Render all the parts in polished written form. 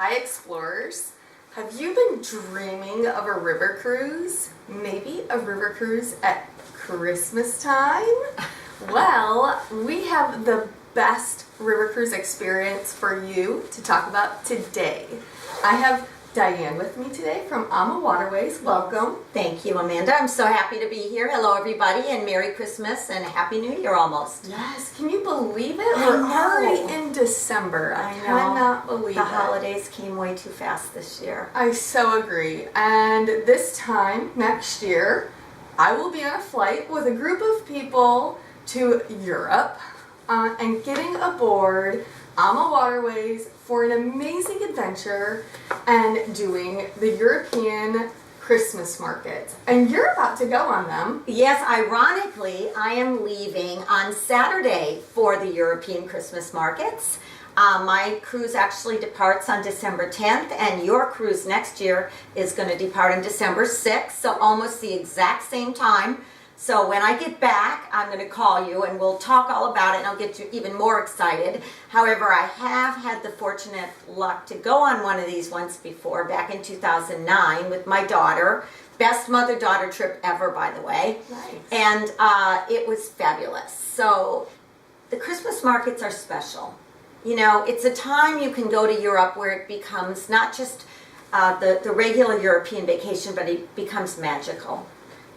Hi explorers! Have you been dreaming of a river cruise? Maybe a river cruise at Christmas time? Well, we have the best river cruise experience for you to talk about today. I have Diane with me today from Ama Waterways. Welcome. Thank you, Amanda. I'm so happy to be here. Hello, everybody, and Merry Christmas and Happy New Year almost. Yes, can you believe it? I We're know. already in December. I know. cannot believe The it. holidays came way too fast this year. I so agree. And this time next year, I will be on a flight with a group of people to Europe and getting aboard Ama Waterways for an amazing adventure and doing the European Christmas markets. And you're about to go on them. Yes, ironically, I am leaving on Saturday for the European Christmas markets. My cruise actually departs on December 10th, and your cruise next year is going to depart on December 6th, so almost the exact same time. So when I get back, I'm going to call you and we'll talk all about it and I'll get you even more excited. However, I have had the fortunate luck to go on one of these once before, back in 2009 with my daughter. Best mother-daughter trip ever, by the way. Nice. And it was fabulous. So the Christmas markets are special. You know, it's a time you can go to Europe where it becomes not just the regular European vacation, but it becomes magical.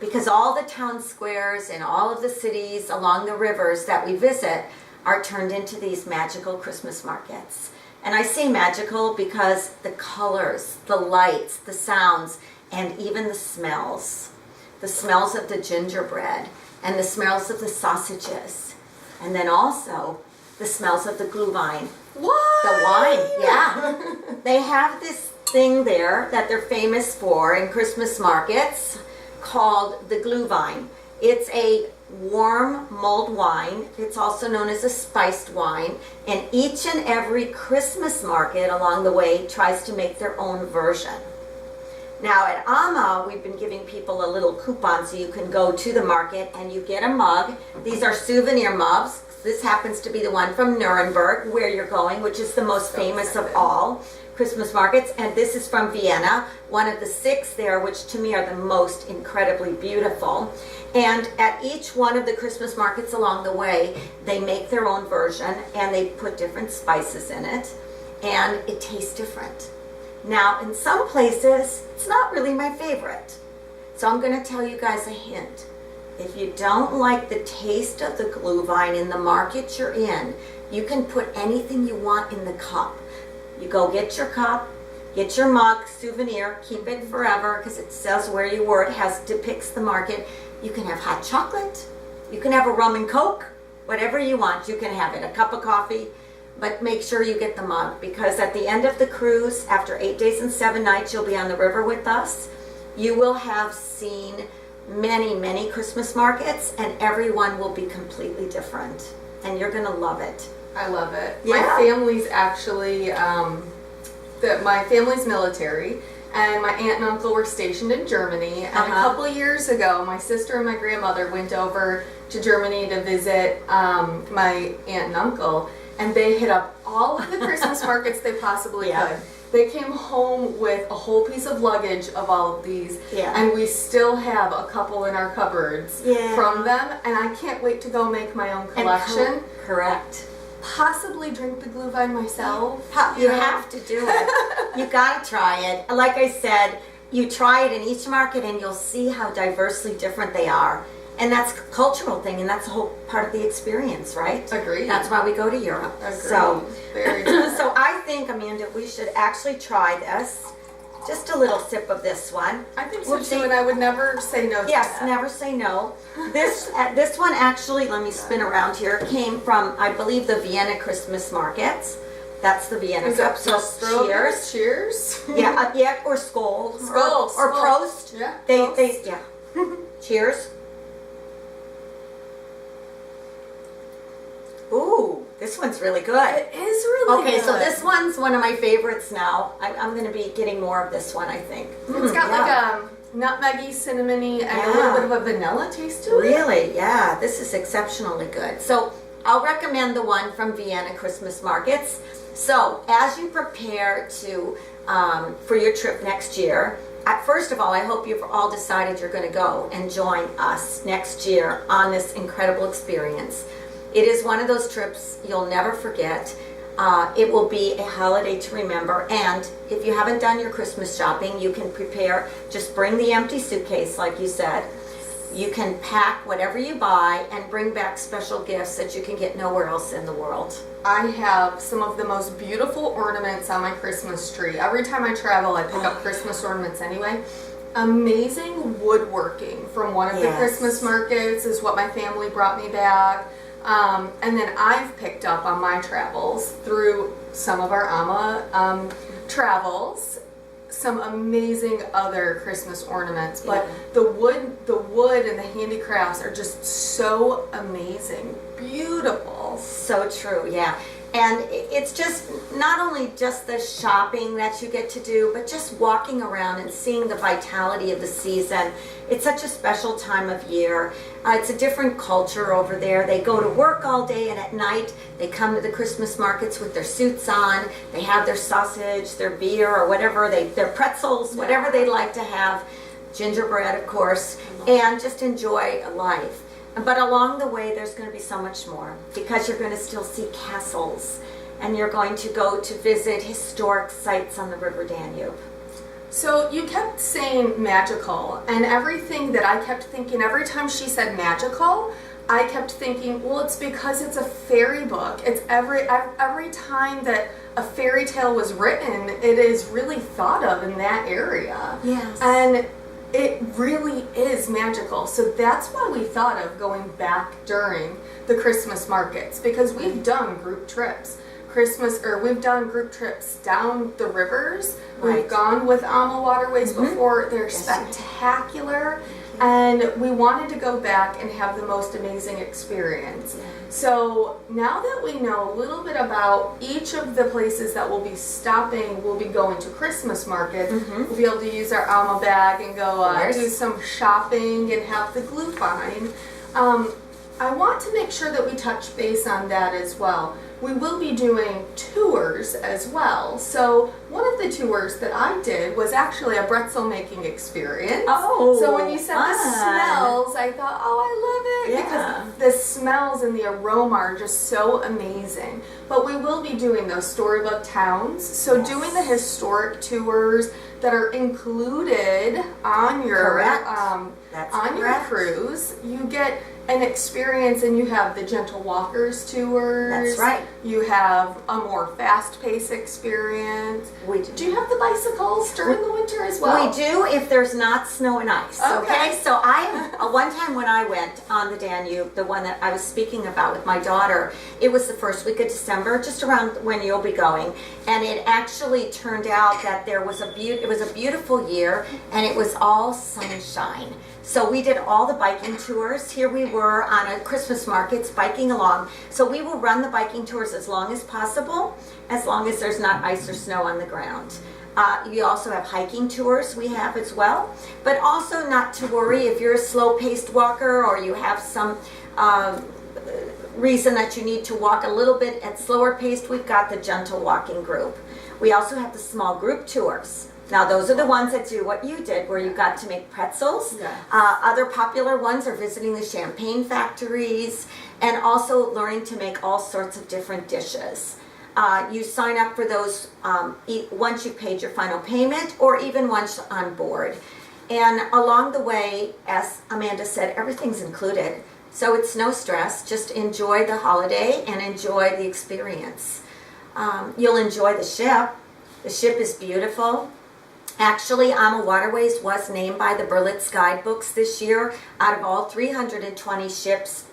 Because all the town squares and all of the cities along the rivers that we visit are turned into these magical Christmas markets. And I say magical because the colors, the lights, the sounds, and even the smells. The smells of the gingerbread and the smells of the sausages. And then also the smells of the Glühwein. What? The wine, yeah. They have this thing there that they're famous for in Christmas markets called the Glühwein. It's a warm mulled wine. It's also known as a spiced wine. And each and every Christmas market along the way tries to make their own version. Now at Ama, we've been giving people a little coupon so you can go to the market and you get a mug. These are souvenir mugs. This happens to be the one from Nuremberg, where you're going, which is the most famous of all Christmas markets. And this is from Vienna, one of the 6 there, which to me are the most incredibly beautiful. And at each one of the Christmas markets along the way, they make their own version and they put different spices in it, and it tastes different. Now, in some places, it's not really my favorite. So I'm going to tell you guys a hint. If you don't like the taste of the Glühwein in the market you're in, you can put anything you want in the cup. You go get your cup, get your mug, souvenir, keep it forever because it says where you were. It depicts the market. You can have hot chocolate. You can have a rum and coke. Whatever you want, you can have it. A cup of coffee. But make sure you get the mug, because at the end of the cruise, after 8 days and 7 nights, you'll be on the river with us. You will have seen many, many Christmas markets, and everyone will be completely different. And you're going to love it. I love it. Yeah. My family's actually, my family's military, and my aunt and uncle were stationed in Germany. And a couple of years ago, my sister and my grandmother went over to Germany to visit my aunt and uncle, and they hit up all of the Christmas markets they possibly could. They came home with a whole piece of luggage of all of these, and we still have a couple in our cupboards from them, and I can't wait to go make my own collection. Correct. Possibly drink the Glühwein myself. You have to do it. You got to try it. Like I said, you try it in each market and you'll see how diversely different they are. And that's a cultural thing, and that's a whole part of the experience, right? Agreed. That's why we go to Europe. Agreed. So, Very good. so I think, Amanda, we should actually try this. Just a little sip of this one. I think so too, and I would never say no to Yes, that. never say no. This one actually, let me spin around here, came from, I believe, the Vienna Christmas markets. That's the Vienna Is cup. it So cheers. Cheers. Yeah, or skål. Skål, Or skål. Prost. Yeah. Yeah. Cheers. Ooh, this one's really good. It is really Okay, good. so this one's one of my favorites now. I'm going to be getting more of this one, I think. It's got like a nutmeggy, cinnamony, and a little bit of a vanilla taste to it. Really, yeah, this is exceptionally good. So I'll recommend the one from Vienna Christmas markets. So as you prepare to for your trip next year, first of all, I hope you've all decided you're going to go and join us next year on this incredible experience. It is one of those trips you'll never forget. It will be a holiday to remember, and if you haven't done your Christmas shopping, you can prepare. Just bring the empty suitcase, like you said. You can pack whatever you buy and bring back special gifts that you can get nowhere else in the world. I have some of the most beautiful ornaments on my Christmas tree. Every time I travel, I pick up Christmas ornaments anyway. Amazing woodworking from one of the Christmas markets is what my family brought me back. And then I've picked up on my travels through some of our AMA travels some amazing other Christmas ornaments, but the wood and the handicrafts are just so amazing, beautiful. So true, yeah. And it's just not only just the shopping that you get to do, but just walking around and seeing the vitality of the season. It's such a special time of year. It's a different culture over there. They go to work all day, and at night they come to the Christmas markets with their suits on. They have their sausage, their beer, or whatever, their pretzels, whatever they like to have, gingerbread, of course, and just enjoy life. But along the way, there's going to be so much more, because you're going to still see castles, and you're going to go to visit historic sites on the River Danube. So you kept saying magical, and everything that I kept thinking, every time she said magical, I kept thinking, well, it's because it's a fairy book. It's every time that a fairy tale was written, it is really thought of in that area. Yes. And it really is magical. So that's why we thought of going back during the Christmas markets, because we've done group trips. We've done group trips down the rivers. Right. We've gone with AMA Waterways before. They're spectacular. And we wanted to go back and have the most amazing experience. So now that we know a little bit about each of the places that we'll be stopping, we'll be going to Christmas markets, we'll be able to use our AMA bag and go do some shopping and have the Glühwein. I want to make sure that we touch base on that as well. We will be doing tours as well. So one of the tours that I did was actually a pretzel making experience. Oh, so when you said the smells, I thought, oh, I love it, because the smells and the aroma are just so amazing. But we will be doing those storybook towns. So doing the historic tours that are included on your your cruise, you get an experience, and you have the Gentle Walkers tours. That's right. You have a more fast-paced experience. We do. Do you have the bicycles during the winter as well? We do, if there's not snow and ice. Okay. So one time when I went on the Danube, the one that I was speaking about with my daughter, it was the first week of December, just around when you'll be going, and it actually turned out that it was a beautiful year, and it was all sunshine. So we did all the biking tours. Here we were on a Christmas markets biking along. So we will run the biking tours as long as possible, as long as there's not ice or snow on the ground. You also have hiking tours we have as well. But also not to worry if you're a slow-paced walker, or you have some reason that you need to walk a little bit at slower pace, we've got the gentle walking group. We also have the small group tours. Now, those are the ones that do what you did, where you got to make pretzels. Other popular ones are visiting the champagne factories, and also learning to make all sorts of different dishes. You sign up for those once you've paid your final payment, or even once on board. And along the way, as Amanda said, everything's included. So it's no stress. Just enjoy the holiday and enjoy the experience. You'll enjoy the ship. The ship is beautiful. Actually, AMA Waterways was named by the Berlitz Guidebooks this year out of all 320 ships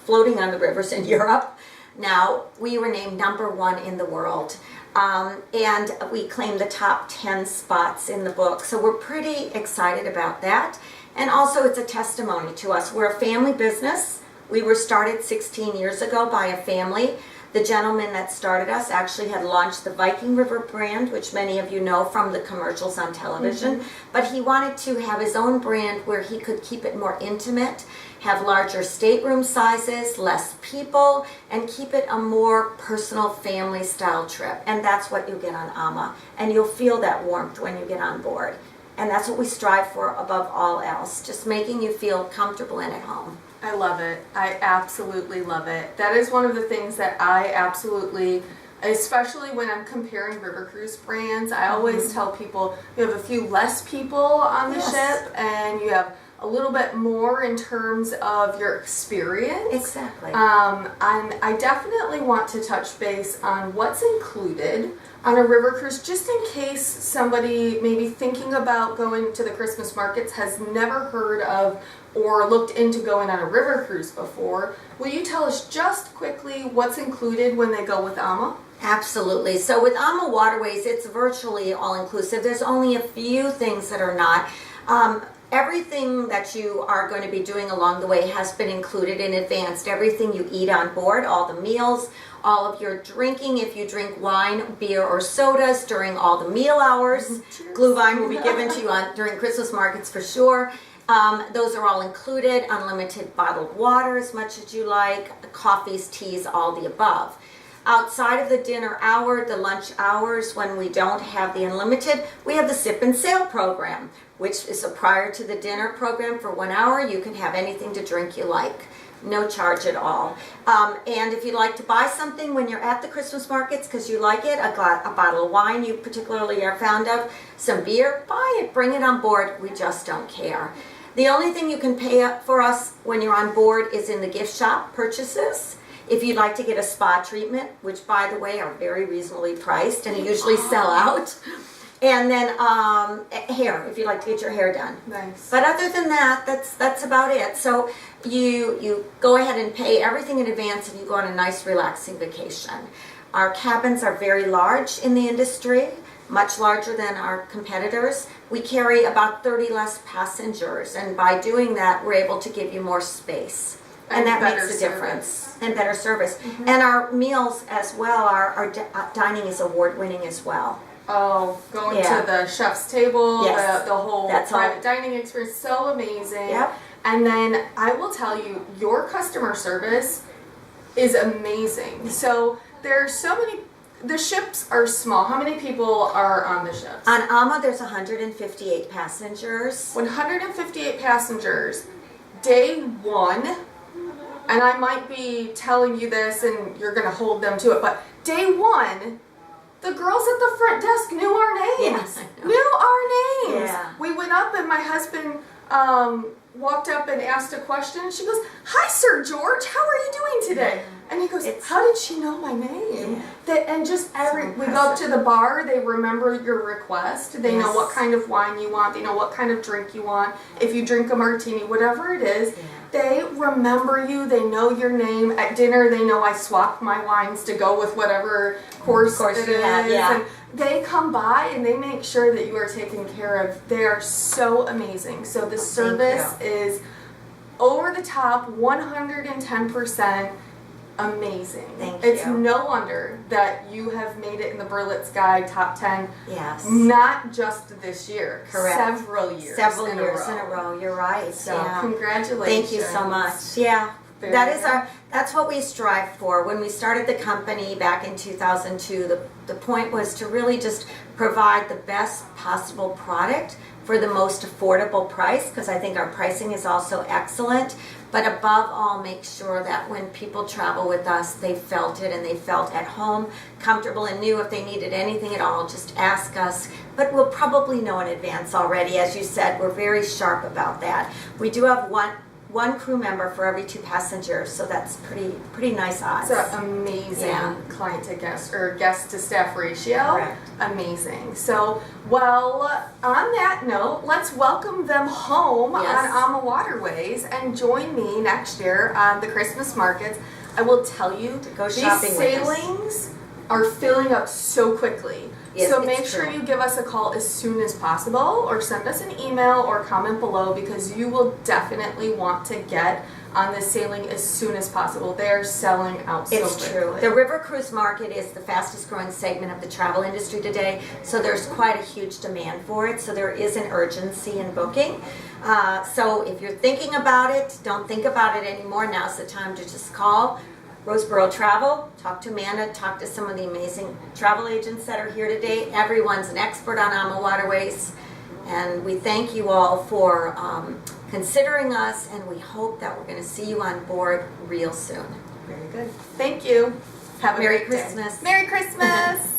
floating on the rivers in Europe. Now, we were named #1 in the world, and we claimed the top 10 spots in the book. So we're pretty excited about that. And also, it's a testimony to us. We're a family business. We were started 16 years ago by a family The gentleman that started us actually had launched the Viking River brand, which many of you know from the commercials on television. But he wanted to have his own brand where he could keep it more intimate, have larger stateroom sizes, less people, and keep it a more personal family style trip. And that's what you'll get on AMA. And you'll feel that warmth when you get on board. And that's what we strive for above all else, just making you feel comfortable and at home. I love it. I absolutely love it. That is one of the things that I absolutely, especially when I'm comparing river cruise brands, I always tell people you have a few less people on the ship and you have a little bit more in terms of your experience. Exactly. I definitely want to touch base on what's included on a river cruise, just in case somebody maybe thinking about going to the Christmas markets has never heard of or looked into going on a river cruise before. Will you tell us just quickly what's included when they go with AMA? Absolutely. So with AMA Waterways, it's virtually all-inclusive. There's only a few things that are not. Everything that you are going to be doing along the way has been included in advance. Everything you eat on board, all the meals, all of your drinking, if you drink wine, beer, or sodas during all the meal hours. Glühwein will be given to you during Christmas markets for sure. Those are all included. Unlimited bottled water as much as you like, coffees, teas, all the above. Outside of the dinner hour, the lunch hours, when we don't have the unlimited, we have the Sip and Sail program, which is a prior to the dinner program for 1 hour. You can have anything to drink you like. No charge at all. And if you'd like to buy something when you're at the Christmas markets because you like it, a bottle of wine you particularly are fond of, some beer, buy it, bring it on board. We just don't care. The only thing you can pay up for us when you're on board is in the gift shop purchases. If you'd like to get a spa treatment, which by the way are very reasonably priced and usually sell out. And then hair, if you'd like to get your hair done. Nice. But other than that, that's about it. So you go ahead and pay everything in advance and you go on a nice relaxing vacation. Our cabins are very large in the industry, much larger than our competitors. We carry about 30 less passengers, and by doing that, we're able to give you more space. And that makes a difference. And better service. And our meals as well, our dining is award-winning as well. Oh, going to the chef's table, Yes. the whole That's private dining experience, so amazing. Yep. And then I will tell you, your customer service is amazing. So there's so many, the ships are small. How many people are on the ships? On AMA, there's 158 passengers. 158 passengers. Day one, and I might be telling you this and you're going to hold them to it, but day one, the girls at the front desk knew our names. Yeah, Knew our names. Yeah. We went up and my husband walked up and asked a question. And she goes, "Hi, Sir George. How are you doing today?" And he goes, "How did she know my name?" And just we go up to the bar. They remember your request. They know what kind of wine you want. They know what kind of drink you want. If you drink a martini, whatever it is. They remember you. They know your name. At dinner, they know I swapped my wines to go with whatever course it is. And they come by and they make sure that you are taken care of. They are so amazing. So the service is over the top, 110% amazing. It's no wonder that you have made it in the Berlitz Guide top 10. Yes. Not just this year. Correct. Several years. Several years in a row. You're right. So congratulations. Thank you so much. Yeah. That's what we strive for. When we started the company back in 2002, the point was to really just provide the best possible product for the most affordable price, because I think our pricing is also excellent. But above all, make sure that when people travel with us, they felt it and they felt at home, comfortable, and knew if they needed anything at all, just ask us. But we'll probably know in advance already. As you said, we're very sharp about that. We do have one crew member for every 2 passengers, so that's pretty nice odds. It's an amazing client to guest or guest to staff ratio. Correct. Amazing. So, well, on that note, let's welcome them home on AMA Waterways and join me next year on the Christmas markets. I will tell you, these sailings are filling up so quickly. Yes, so make sure you give us a call as soon as possible or send us an email or comment below, because you will definitely want to get on this sailing as soon as possible. They're selling out so It's quickly. true. The River Cruise Market is the fastest growing segment of the travel industry today, so there's quite a huge demand for it, so there is an urgency in booking. So if you're thinking about it, don't think about it anymore. Now's the time to just call Roseboro Travel, talk to Amanda, talk to some of the amazing travel agents that are here today. Everyone's an expert on AMA Waterways, and we thank you all for considering us, and we hope that we're going to see you on board real soon. Very good. Thank you. Have a Merry great day. Christmas. Merry Christmas.